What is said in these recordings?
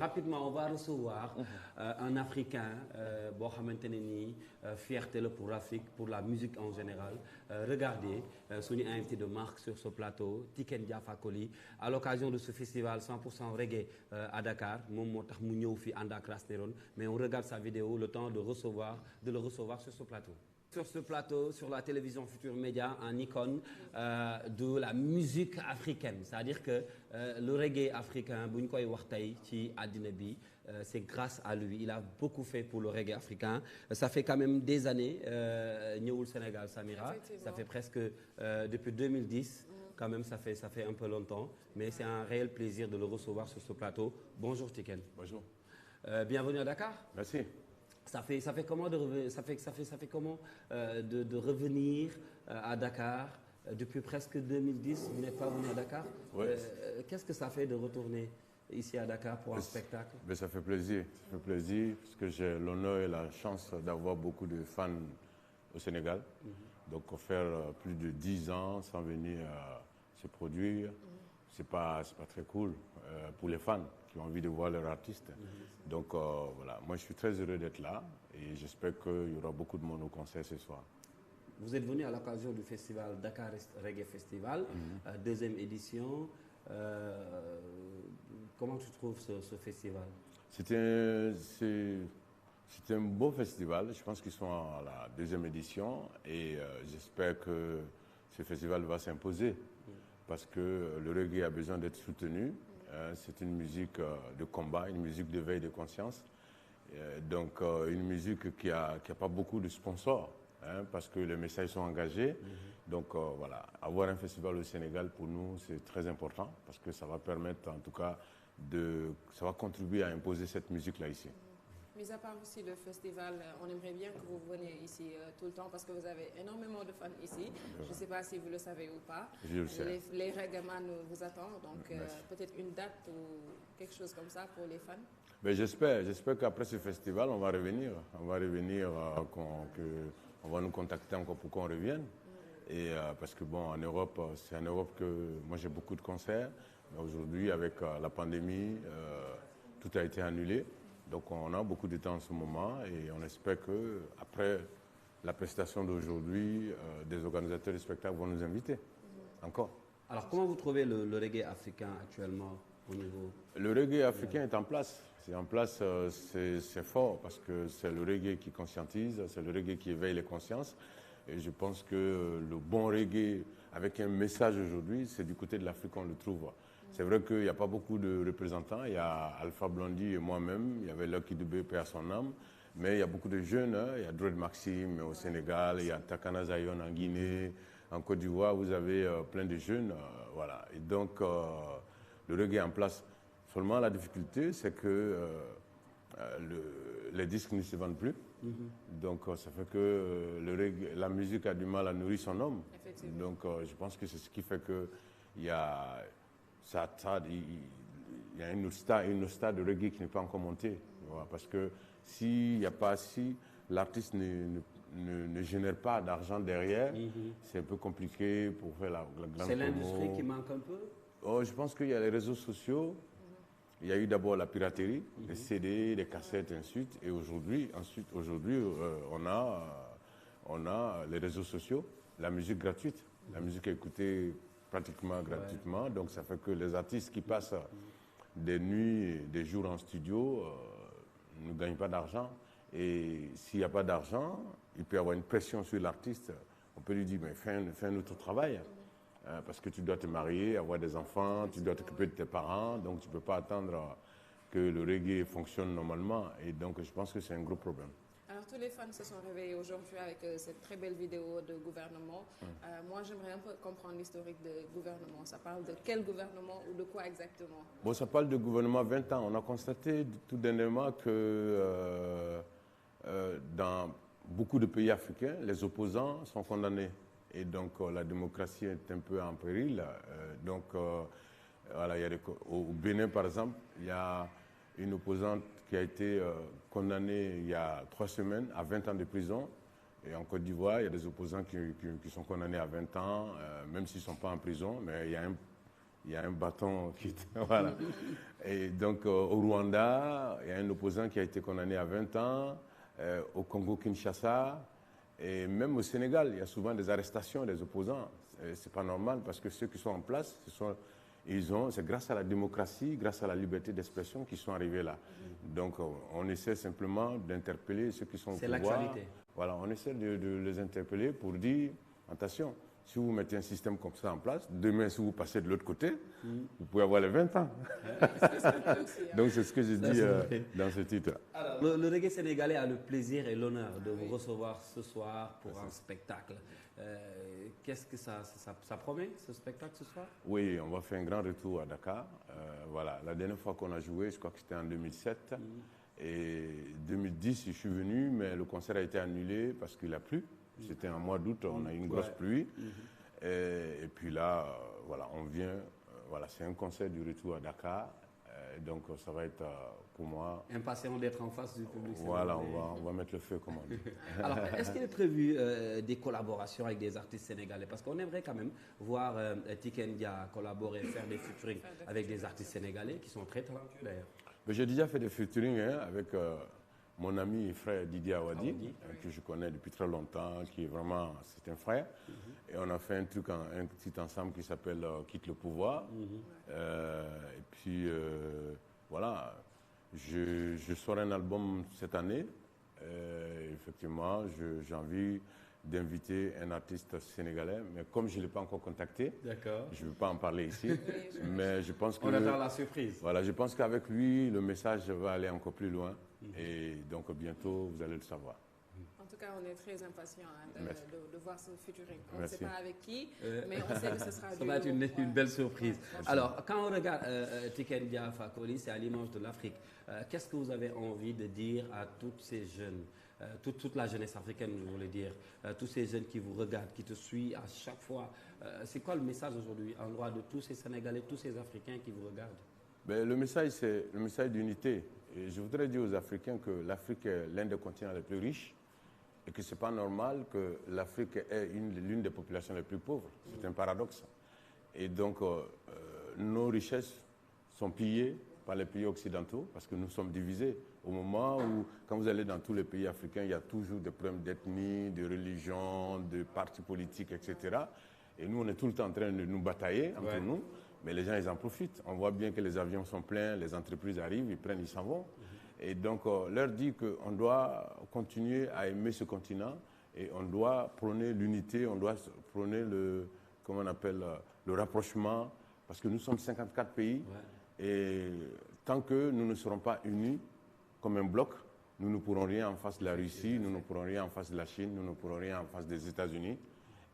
Rapidement, on va recevoir un Africain, boo xamante ne nii fierté la pour l'Afrique, pour la musique en général. Regardez suñu invité de marque sur ce plateau, Tiken Jah Fakoly, à l'occasion de ce festival 100% reggae à Dakar. Moom moo tax mu ñëw fi ànd ak Rasneron, mais on regarde sa vidéo, le temps de le recevoir sur ce plateau. Sur ce plateau, sur la télévision Futur Média, un icône de la musique africaine. C'est-à-dire que le reggae africain, bu ñu koy wax tey ci àddina bi, c'est grâce à lui. Il a beaucoup fait pour le reggae africain. Ça fait quand même des années ñëwul Sénégal, Samira. Ça fait presque depuis 2010. Quand même, ça fait un peu longtemps. Mais c'est un réel plaisir de le recevoir sur ce plateau. Bonjour Tiken. Bonjour. Bienvenue à Dakar. Merci. Ça fait comment de revenir à Dakar depuis presque 2010, vous n'êtes pas venu à Dakar. Ouais. Qu'est-ce que ça fait de retourner ici à Dakar pour un spectacle? Mais ça fait plaisir. Ça fait plaisir parce que j'ai l'honneur et la chance d'avoir beaucoup de fans au Sénégal. Donc faire plus de 10 ans sans venir se produire, c'est pas très cool pour les fans qui ont envie de voir leur artiste. Donc voilà, moi je suis très heureux d'être là et j'espère qu'il y aura beaucoup de monde au concert ce soir. Vous êtes venu à l'occasion du festival Dakar Reggae Festival, deuxième édition. Comment tu trouves ce festival? C'était un beau festival. Je pense qu'ils sont à la deuxième édition et j'espère que ce festival va s'imposer parce que le reggae a besoin d'être soutenu. C'est une musique de combat, une musique de veille de conscience. Donc une musique qui a pas beaucoup de sponsors. Parce que les messages sont engagés. Donc voilà, avoir un festival au Sénégal pour nous c'est très important parce que ça va permettre en tout cas ça va contribuer à imposer cette musique-là ici. Mis à part aussi le festival, on aimerait bien que vous veniez ici tout le temps parce que vous avez énormément de fans ici. Je ne sais pas si vous le savez ou pas. Je le sais. Les reggaeman vous attendent, donc peut-être une date ou quelque chose comme ça pour les fans. Mais j'espère qu'après ce festival, on va revenir. On va nous contacter encore pour qu'on revienne. Et parce que bon, en Europe, c'est en Europe que moi j'ai beaucoup de concerts. Mais aujourd'hui, avec la pandémie, tout a été annulé. Donc on a beaucoup de temps en ce moment et on espère que après la prestation d'aujourd'hui, des organisateurs de spectacles vont nous inviter encore. Alors comment vous trouvez le reggae africain actuellement au niveau? Le reggae africain est en place. C'est en place, c'est fort parce que c'est le reggae qui conscientise, c'est le reggae qui éveille les consciences. Et je pense que le bon reggae avec un message aujourd'hui, c'est du côté de l'Afrique qu'on le trouve. C'est vrai qu'il n'y a pas beaucoup de représentants. Il y a Alpha Blondy et moi-même. Il y avait Lucky Dubé, paix à son âme. Mais il y a beaucoup de jeunes. Il y a Dread Maxime au Sénégal. Il y a Takana Zion en Guinée. En Côte d'Ivoire, vous avez plein de jeunes. Voilà. Et donc, le reggae est en place. Seulement, la difficulté, c'est que les disques ne se vendent plus. Donc, ça fait que la musique a du mal à nourrir son homme. Donc, je pense que c'est ce qui fait qu'il y a... il y a une stade de reggae qui n'est pas encore montée. Voilà, parce que si l'artiste ne génère pas d'argent derrière, c'est un peu compliqué pour faire la grande promo. C'est l'industrie qui manque un peu? Oh, je pense qu'il y a les réseaux sociaux. Il y a eu d'abord la piraterie, les CD, les cassettes, et ainsi de suite. Et aujourd'hui, on a les réseaux sociaux, la musique gratuite. La musique est écoutée pratiquement gratuitement. Donc ça fait que les artistes qui passent des nuits, des jours en studio ne gagnent pas d'argent. Et s'il n'y a pas d'argent, il peut y avoir une pression sur l'artiste. On peut lui dire, mais fais un autre travail. Parce que tu dois te marier, avoir des enfants, tu dois t'occuper de tes parents. Donc tu ne peux pas attendre que le reggae fonctionne normalement. Et donc je pense que c'est un gros problème. Alors tous les fans se sont réveillés aujourd'hui avec cette très belle vidéo de gouvernement. Moi j'aimerais un peu comprendre l'historique de gouvernement. Ça parle de quel gouvernement ou de quoi exactement? Bon, ça parle de gouvernement 20 ans. On a constaté tout dernièrement que dans beaucoup de pays africains, les opposants sont condamnés. Et donc la démocratie est un peu en péril. Voilà, au Bénin par exemple, il y a une opposante qui a été condamnée il y a 3 semaines à 20 ans de prison. Et en Côte d'Ivoire, il y a des opposants qui sont condamnés à 20 ans, même s'ils ne sont pas en prison. Mais il y a il y a un bâton qui... Voilà. Et donc, au Rwanda, il y a un opposant qui a été condamné à 20 ans. Au Congo-Kinshasa, et même au Sénégal, il y a souvent des arrestations des opposants. C'est pas normal parce que ceux qui sont en place, c'est grâce à la démocratie, grâce à la liberté d'expression qu'ils sont arrivés là. Donc, on essaie simplement d'interpeller ceux qui sont au pouvoir. C'est l'actualité. Voilà, on essaie de les interpeller pour dire, attention, si vous mettez un système comme ça en place, demain, si vous passez de l'autre côté, vous pouvez avoir les 20 ans. Donc, c'est ce que je dis dans ce titre. Alors, le reggae sénégalais a le plaisir et l'honneur de vous recevoir ce soir pour un spectacle. Qu'est-ce que ça promet, ce spectacle, ce soir? Oui, on va faire un grand retour à Dakar. Voilà, la dernière fois qu'on a joué, je crois que c'était en 2007. Et 2010, je suis venu, mais le concert a été annulé parce qu'il a plu. C'était en mois d'août, on a eu une grosse pluie. Et puis là, voilà, on vient. Voilà, c'est un concert du retour à Dakar. Donc, ça va être pour moi. Impatient d'être en face du public. Voilà, on va mettre le feu, comme on dit. Alors, est-ce qu'il est prévu des collaborations avec des artistes sénégalais? Parce qu'on aimerait quand même voir Tiken Jah collaborer, faire des featuring avec des artistes sénégalais qui sont très talentueux d'ailleurs. J'ai déjà fait des featuring avec mon ami et frère Didier Awadi, que je connais depuis très longtemps, qui est vraiment, c'est un frère. Et on a fait un petit ensemble qui s'appelle Quitte le pouvoir. Et puis, voilà, je sors un album cette année. Effectivement, j'ai envie d'inviter un artiste sénégalais, mais comme je ne l'ai pas encore contacté, je ne veux pas en parler ici, mais je pense que... On attend la surprise. Voilà, je pense qu'avec lui, le message va aller encore plus loin, et donc bientôt, vous allez le savoir. En tout cas, on est très impatients de voir ce featuring. On ne Merci. sait pas avec qui, mais on sait que ce sera Ça va être une belle surprise. Ouais. Alors, quand on regarde Tiken Jah Fakoly, c'est à l'image de l'Afrique. Qu'est-ce que vous avez envie de dire à toutes ces jeunes, toute la jeunesse africaine, je voulais dire, tous ces jeunes qui vous regardent, qui te suivent à chaque fois? C'est quoi le message aujourd'hui à l'endroit de tous ces Sénégalais, tous ces Africains qui vous regardent? Ben, le message, c'est le message d'unité. Et je voudrais dire aux Africains que l'Afrique est l'un des continents les plus riches et que ce n'est pas normal que l'Afrique est l'une des populations les plus pauvres. C'est un paradoxe. Et donc, nos richesses sont pillées par les pays occidentaux parce que nous sommes divisés. Au moment où, quand vous allez dans tous les pays africains, il y a toujours des problèmes d'ethnie, de religion, de partis politiques, etc. Et nous, on est tout le temps en train de nous batailler entre nous. Mais les gens, ils en profitent. On voit bien que les avions sont pleins, les entreprises arrivent, ils prennent, ils s'en vont. Et donc, leur dit qu'on doit continuer à aimer ce continent et on doit prôner l'unité, on doit prôner le rapprochement, parce que nous sommes 54 pays. Et tant que nous ne serons pas unis comme un bloc, nous ne pourrons rien en face de la Russie, nous ne pourrons rien en face de la Chine, nous ne pourrons rien en face des États-Unis.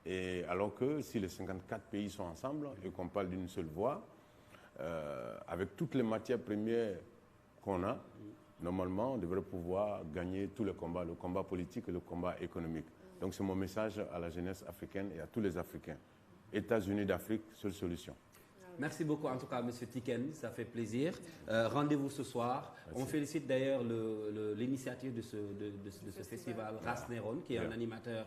Et alors que si les 54 pays sont ensemble et qu'on parle d'une seule voix, avec toutes les matières premières qu'on a, normalement, on devrait pouvoir gagner tous les combats, le combat politique et le combat économique. Donc c'est mon message à la jeunesse africaine et à tous les Africains. États-Unis d'Afrique, seule solution. Merci beaucoup en tout cas, M. Tiken, ça fait plaisir. Rendez-vous ce soir. Merci. On félicite d'ailleurs l'initiative de ce festival Ras Néron, qui est un animateur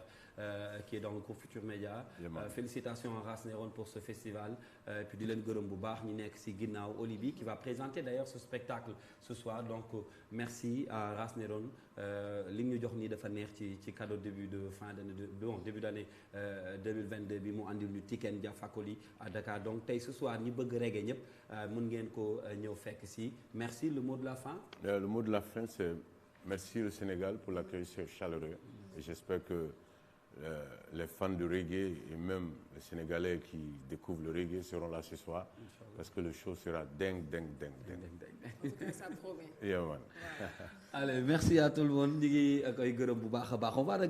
qui est dans le groupe Futur Média. Félicitations à Ras Néron pour ce festival. Et puis Dylan Goromboubach, Ninek Siginao Olibi, qui va présenter d'ailleurs ce spectacle ce soir. Donc merci à Ras Néron. Ligne jox ni dafa neex ci cadeau début d'année 2022 bi mu andil ñu Tiken Jah Fakoly à Dakar. Donc tey ce soir ñi bëgg reggae ñëpp mën ngeen ko ñëw fekk si. Merci, le mot de la fin. Le mot de la fin, c'est merci le Sénégal pour l'accueil chaleureux. Et j'espère que les fans de reggae et même les Sénégalais qui découvrent le reggae seront là ce soir parce que le show sera dingue. En tout cas, ça promet. Yeah, man. Allez, merci à tout le monde. Ñu ngi koy gërëm bu baax a baax. On va regarder